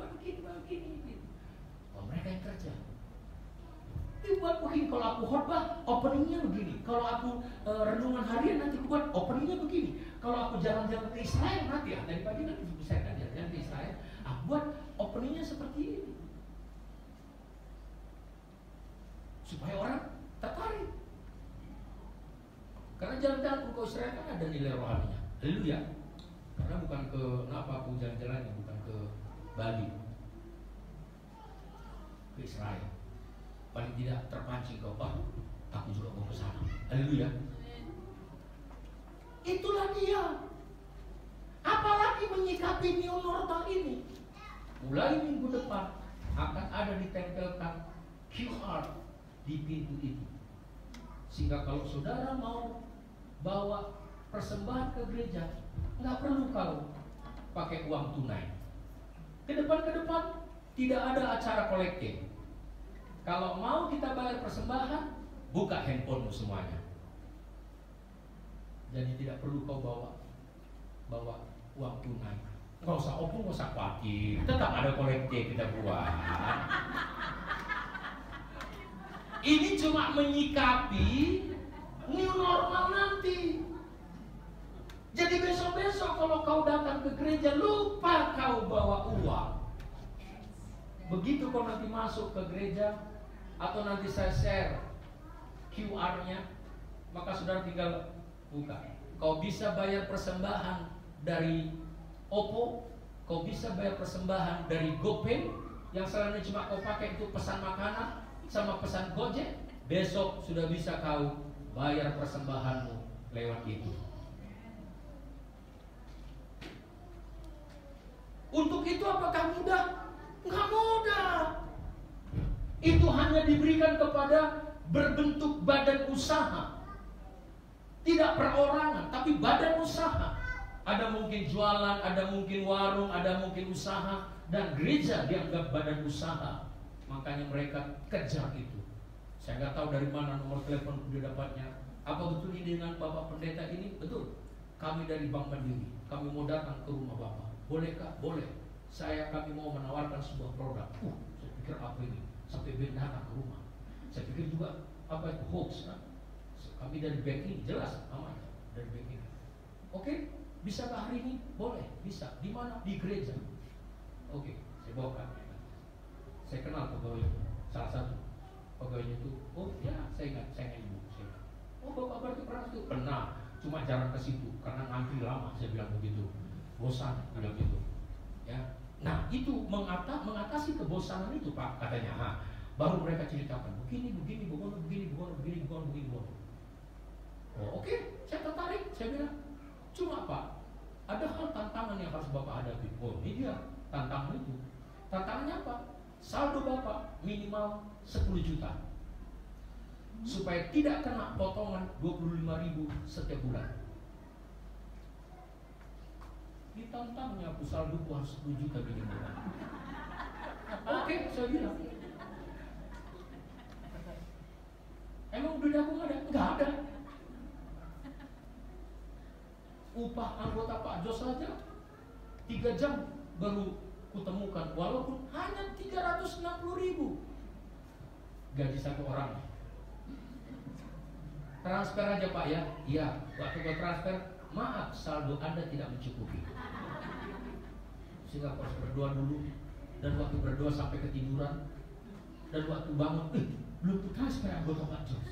Oh, mereka yang kerja. Dibuat begini, kalau aku khotbah openingnya begini, kalau aku renungan harian nanti buat openingnya begini, kalau aku jalan-jalan ke Israel nanti dari pagi nanti saya kan jalan-jalan ke Israel, aku buat openingnya seperti ini supaya orang tertarik. Karena jalan-jalan ke Israel kan ada nilai rohaninya. Haleluya. Karena bukan ke kenapa aku jalan-jalannya bukan ke Bali, ke Israel. Paling tidak terpancing kau, aku juga mau ke sana. Haleluya. Itulah dia. Apalagi menyikapi new normal ini. Mulai minggu depan akan ada ditempelkan QR di pintu itu. Sehingga kalau saudara mau bawa persembahan ke gereja, nggak perlu kau pakai uang tunai. Ke depan tidak ada acara kolektif. Kalau mau kita bayar persembahan, buka handphonemu semuanya. Jadi tidak perlu kau bawa uang tunai. Nggak usah opung, nggak usah khawatir. Tetap ada kolektif kita buat. Ini cuma menyikapi new normal nanti. Jadi besok-besok kalau kau datang ke gereja, lupa kau bawa uang. Begitu kau nanti masuk ke gereja, atau nanti saya share QR-nya, maka saudara tinggal buka. Kau bisa bayar persembahan dari Oppo, kau bisa bayar persembahan dari GoPay, yang selama ini cuma kau pakai itu pesan makanan sama pesan Gojek. Besok sudah bisa kau bayar persembahanmu lewat itu. Untuk itu apakah mudah? Nggak mudah. itu hanya diberikan kepada berbentuk badan usaha. Tidak perorangan, tapi badan usaha. Ada mungkin jualan, ada mungkin warung, ada mungkin usaha. Dan gereja dianggap badan usaha. Makanya mereka kejar itu. Saya nggak tahu dari mana nomor telepon dia dapatnya. Apa betul ini dengan Bapak Pendeta ini? Betul. Kami dari Bank Mandiri. Kami mau datang ke rumah Bapak. Bolehkah? Boleh. Kami mau menawarkan sebuah produk. Saya pikir apa ini? Sampai datang ke rumah. Saya pikir juga apa itu hoax kan? Kami dari bank ini jelas namanya dari bank ini. Oke, bisa ke hari ini? Boleh, bisa. Di mana? Di gereja. Oke, saya bawakan. Saya kenal pegawainya, salah satu pegawainya itu. Oh ya, saya ingat ibu. Oh Bapak berarti pernah itu? Pernah, cuma jarang ke situ karena ngantri lama. Saya bilang begitu. Bosan, bilang gitu. Ya, nah itu mengatasi kebosanan itu Pak katanya. Baru mereka ceritakan begini. Oh, oke, saya tertarik. Saya bilang, cuma Pak, ada hal tantangan yang harus Bapak hadapi. Oh, ini dia tantangan itu. Tantangannya apa? Saldo Bapak minimal 10 juta supaya tidak kena potongan 25.000 setiap bulan. Ditantangnya aku saldo harus 10 juta minimal. Oke, saya bilang. Emang beda aku nggak ada? Nggak ada. Upah anggota Pak Jos saja 3 jam baru kutemukan, walaupun hanya 360.000 gaji satu orang. Transfer aja Pak ya. Iya, waktu gua transfer, maaf saldo Anda tidak mencukupi. Sehingga harus berdoa dulu. Dan waktu berdoa sampai ketiduran. Dan waktu bangun, belum transfer anggota Pak Jos.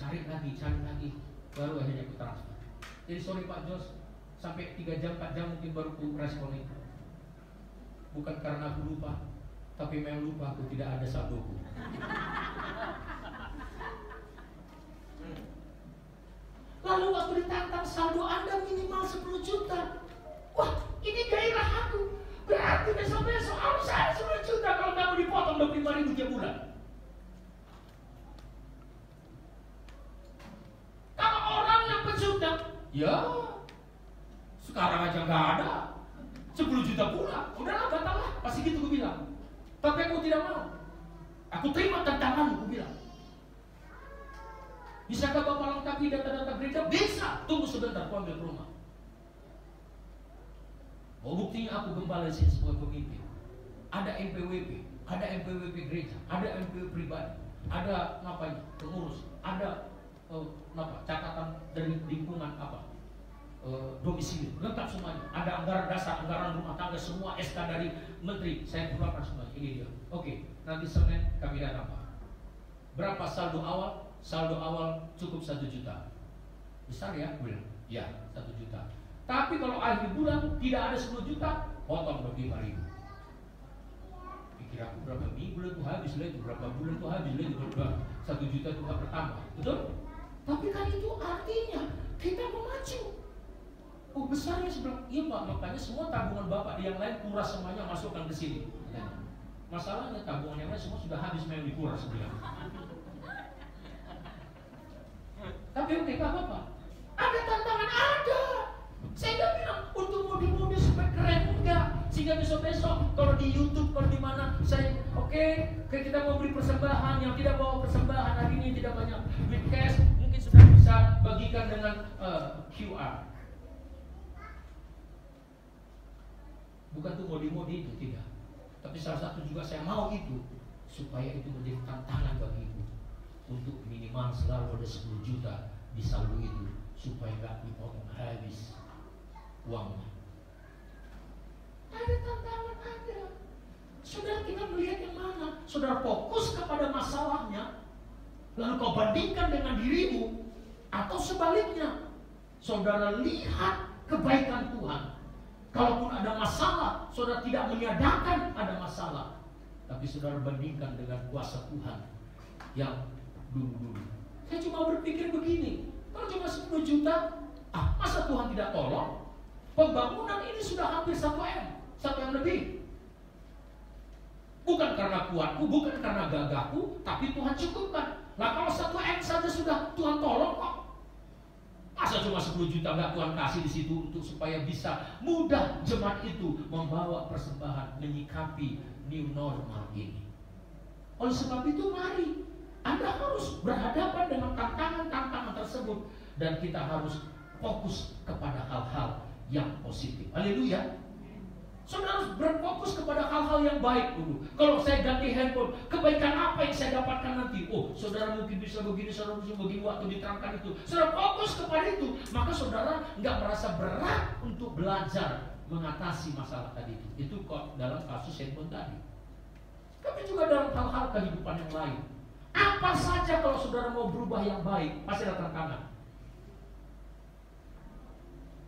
Cari lagi, baru akhirnya ku transfer. Jadi sorry Pak Jos, sampai 3 jam, 4 jam mungkin baru ku respon itu. Bukan karena aku lupa, tapi memang lupa aku tidak ada saldoku. Lalu waktu ditantang saldo Anda minimal 10 juta. Wah, ini gairah aku. Berarti besok-besok harus ada 10 juta kalau nggak mau dipotong 25.000 tiap bulan. Kalau orang yang pesudah, ya sekarang aja nggak ada 10 juta pula. Udahlah, batallah. Pasti gitu gue bilang. Tapi aku tidak mau. Aku terima tantanganmu, gue bilang. Bisakah Bapak lengkapi data-data gereja? Bisa. Tunggu sebentar, aku ambil ke rumah. Oh, buktinya aku gembala di sebuah pemimpin. Ada MPWP, ada MPWP gereja, ada MPWP pribadi, ada ngapain? Pengurus, ada catatan dari lingkungan domisili, lengkap semuanya. Ada anggaran dasar, anggaran rumah tangga, semua SK dari menteri, saya keluarkan semua. Ini dia. Oke, nanti Senin kami datang Pak. Berapa saldo awal? Saldo awal cukup 1 juta. Besar ya? Bilang, ya 1 juta. Tapi kalau akhir bulan tidak ada 10 juta, potong 25.000. Pikir aku berapa minggu itu habis lagi, berapa bulan itu habis lagi, berapa 1 juta itu nggak bertambah, betul? Tapi kan itu artinya kita memacu. Oh besarnya sebelah, iya Pak, makanya semua tabungan Bapak yang lain kuras semuanya masukkan ke sini. Masalahnya tabungan yang lain semua sudah habis memang dikuras sebelah. Tapi oke, gak apa-apa. Ada tantangan, ada. Saya nggak bilang untuk mobil-mobil supaya keren, enggak. Sehingga besok-besok kalau di YouTube, kalau di mana saya kita mau beri persembahan, yang tidak bawa persembahan hari ini tidak banyak duit cash, mungkin sudah bisa bagikan dengan QR. Bukan tuh modi-modi itu, tidak. Tapi salah satu juga saya mau itu supaya itu menjadi tantangan bagi ibu untuk minimal selalu ada 10 juta di saldo itu supaya nggak dipotong habis uangnya. Ada tantangan, ada. Saudara tinggal melihat yang mana. Saudara fokus kepada masalahnya, lalu kau bandingkan dengan dirimu, atau sebaliknya, saudara lihat kebaikan Tuhan. Kalaupun ada masalah, saudara tidak menyadari ada masalah, tapi saudara bandingkan dengan kuasa Tuhan yang dulu-dulu. Saya cuma berpikir begini, kalau cuma 10 juta, masa Tuhan tidak tolong? Pembangunan ini sudah hampir 1 M lebih. Bukan karena kuatku, bukan karena gagahku, tapi Tuhan cukupkan. Nah kalau 1 M saja sudah Tuhan tolong kok. Masa cuma 10 juta nggak Tuhan kasih di situ untuk supaya bisa mudah jemaat itu membawa persembahan menyikapi new normal ini. Oleh sebab itu mari Anda harus berhadapan dengan tantangan-tantangan tersebut dan kita harus fokus kepada hal-hal yang positif. Haleluya. Saudara harus berfokus kepada hal-hal yang baik dulu. Kalau saya ganti handphone, kebaikan apa yang saya dapatkan nanti? Oh, saudara mungkin bisa begini, saudara bisa begini, waktu diterangkan itu. Saudara fokus kepada itu, maka saudara nggak merasa berat untuk belajar mengatasi masalah tadi itu. Itu kok dalam kasus handphone tadi. Tapi juga dalam hal-hal kehidupan yang lain. Apa saja kalau saudara mau berubah yang baik, pasti ada tantangan.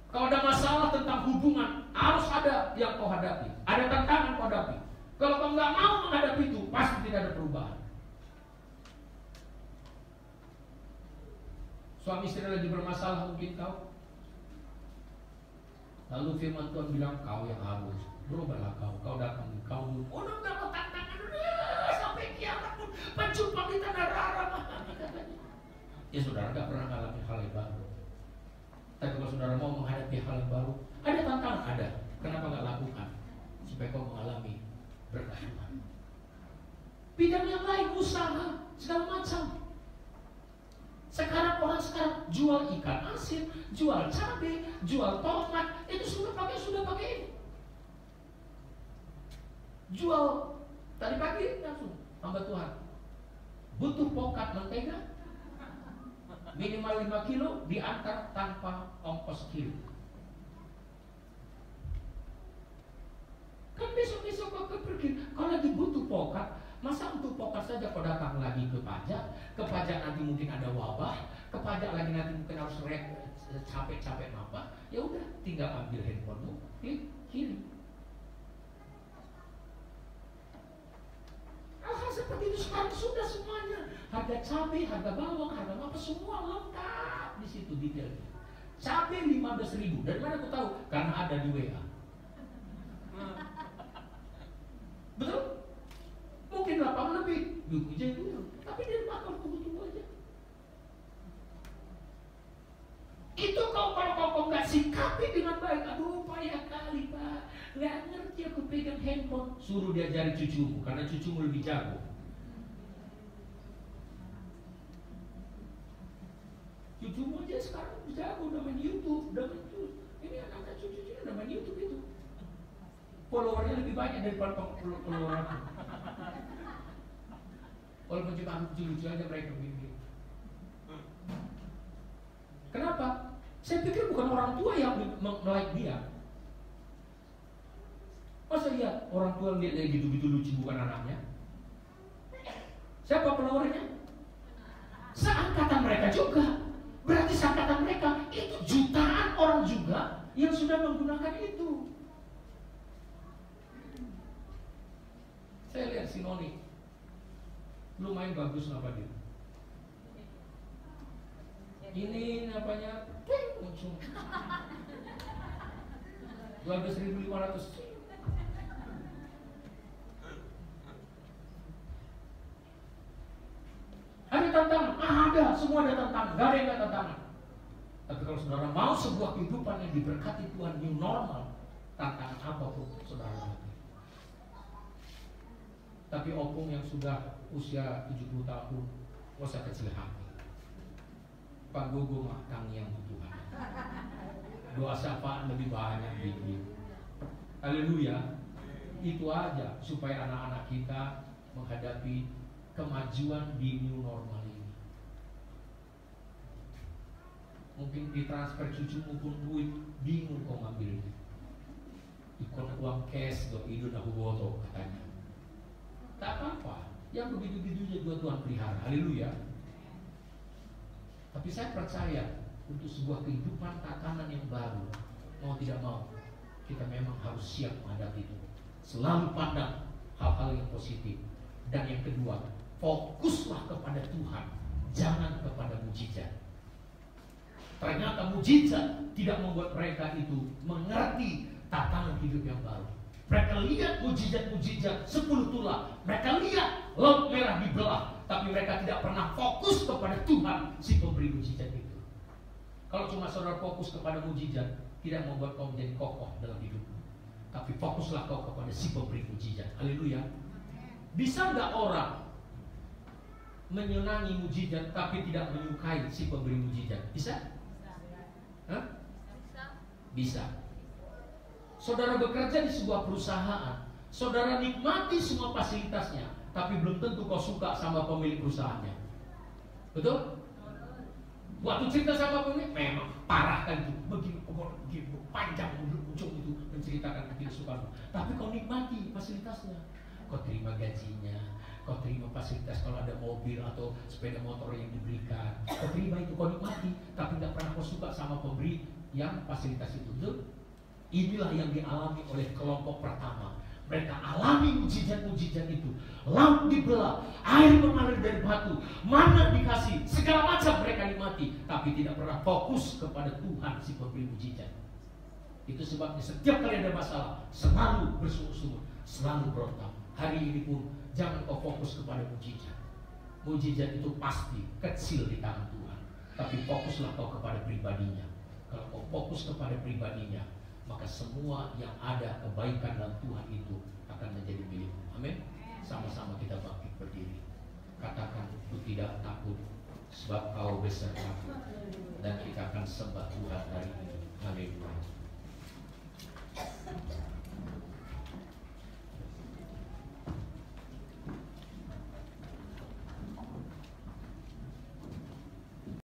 Kalau ada masalah tentang hubungan, harus ada yang kau hadapi. Ada tantangan kau hadapi. Kalau kau nggak mau menghadapi itu, pasti tidak ada perubahan. Suami istri lagi bermasalah mungkin kau. Lalu firman Tuhan bilang, kau yang harus berubahlah kau. Kau datang, kau udah kau tantangan sampai kiamat pun pencumpang di tanah rara. Ya saudara nggak pernah mengalami hal yang baru. Tapi kalau saudara mau menghadapi hal yang baru, ada tantangan, ada. Kenapa nggak lakukan? Supaya kau mengalami berkah Tuhan. Bidang yang lain, usaha, segala macam. Sekarang orang jual ikan asin, jual cabai, jual tomat, itu sudah pakai ini. Jual tadi pagi langsung hamba Tuhan. Butuh pokat mentega. Minimal 5 kilo diantar tanpa ongkos kirim. Kan besok-besok kau pergi. Kalau lagi butuh pokat, masa untuk pokat saja kau datang lagi ke pajak nanti mungkin ada wabah, ke pajak lagi nanti mungkin harus capek-capek apa. Ya udah, tinggal ambil handphonemu, kirim. Hal-hal seperti itu sekarang sudah semuanya. Harga cabai, harga bawang, harga apa semua lengkap di situ detailnya. Cabai 15.000. Dari mana aku tahu? Karena ada di WA. Betul? Mungkin 8 lebih. Duit dulu. Tapi dia makan tunggu-tunggu aja. Itu kalau kau nggak sikapi dengan baik, aduh payah kali Pak, nggak ngerti aku pegang handphone. Suruh diajari cucumu, karena cucumu lebih jago. Cucumu aja sekarang jago, udah main YouTube, ini anak-anak cucu-cucu udah main YouTube itu. Followernya lebih banyak daripada follower aku. Walaupun cuma lucu-lucu aja mereka begini. Kenapa? Saya pikir bukan orang tua yang like dia. Masa iya orang tua lihat dia gitu-gitu lucu bukan anaknya? Siapa followernya? Seangkatan mereka juga. Berarti seangkatan mereka itu jutaan orang juga yang sudah menggunakan itu. Saya lihat si Noni lumayan bagus apa dia. Ini apanya? Muncul 12.500. Ada tantangan? Ada, semua ada tantangan. Gak ada yang gak tantangan. Tapi kalau saudara mau sebuah kehidupan yang diberkati Tuhan new normal, tantangan apapun saudara lalui. Tapi opung yang sudah usia 70 tahun, masa kecil hati. Pak Gogo mah kami yang Tuhan. Doa syafaan lebih banyak dikit. Haleluya. Itu aja supaya anak-anak kita menghadapi kemajuan di new normal ini. Mungkin ditransfer cucumu pun duit, bingung kau ngambilnya. Ikon uang cash do idun aku boto katanya. Tak apa-apa, yang begitu-begitu juga Tuhan pelihara. Haleluya. Tapi saya percaya untuk sebuah kehidupan tatanan yang baru, mau tidak mau, kita memang harus siap menghadapi itu. Selalu pandang hal-hal yang positif. Dan yang kedua, fokuslah kepada Tuhan, jangan kepada mujizat. Ternyata mujizat tidak membuat mereka itu mengerti tatanan hidup yang baru. Mereka lihat mujizat-mujizat 10 tulah. Mereka lihat laut merah dibelah. Tapi mereka tidak pernah fokus kepada Tuhan si pemberi mujizat itu. Kalau cuma saudara fokus kepada mujizat, tidak membuat kau menjadi kokoh dalam hidupmu. Tapi fokuslah kau kepada si pemberi mujizat. Haleluya. Bisa nggak orang menyenangi mujizat tapi tidak menyukai si pemberi mujizat? Bisa? Hah? Bisa. Saudara bekerja di sebuah perusahaan, saudara nikmati semua fasilitasnya, tapi belum tentu kau suka sama pemilik perusahaannya. Betul? Waktu cerita sama pemilik, memang parah kan itu, begini panjang ujung itu menceritakan ketidaksukaan. Tapi kau nikmati fasilitasnya, kau terima gajinya, kau terima fasilitas kalau ada mobil atau sepeda motor yang diberikan, kau terima itu, kau nikmati, tapi tidak pernah kau suka sama pemberi yang fasilitas itu. Betul? Inilah yang dialami oleh kelompok pertama. Mereka alami mujizat-mujizat itu. Laut dibelah, air mengalir dari batu, mana dikasih, segala macam mereka nikmati, tapi tidak pernah fokus kepada Tuhan si pemberi mujizat. Itu sebabnya setiap kali ada masalah, selalu bersungut-sungut, selalu berontak. Hari ini pun jangan kau fokus kepada mujizat. Mujizat itu pasti kecil di tangan Tuhan, tapi fokuslah kau kepada pribadinya. Kalau kau fokus kepada pribadinya, maka semua yang ada kebaikan dalam Tuhan itu akan menjadi milikmu. Amin. Sama-sama kita bangkit berdiri. Katakan, aku tidak takut, sebab kau besertaku, dan kita akan sembah Tuhan hari ini. Haleluya.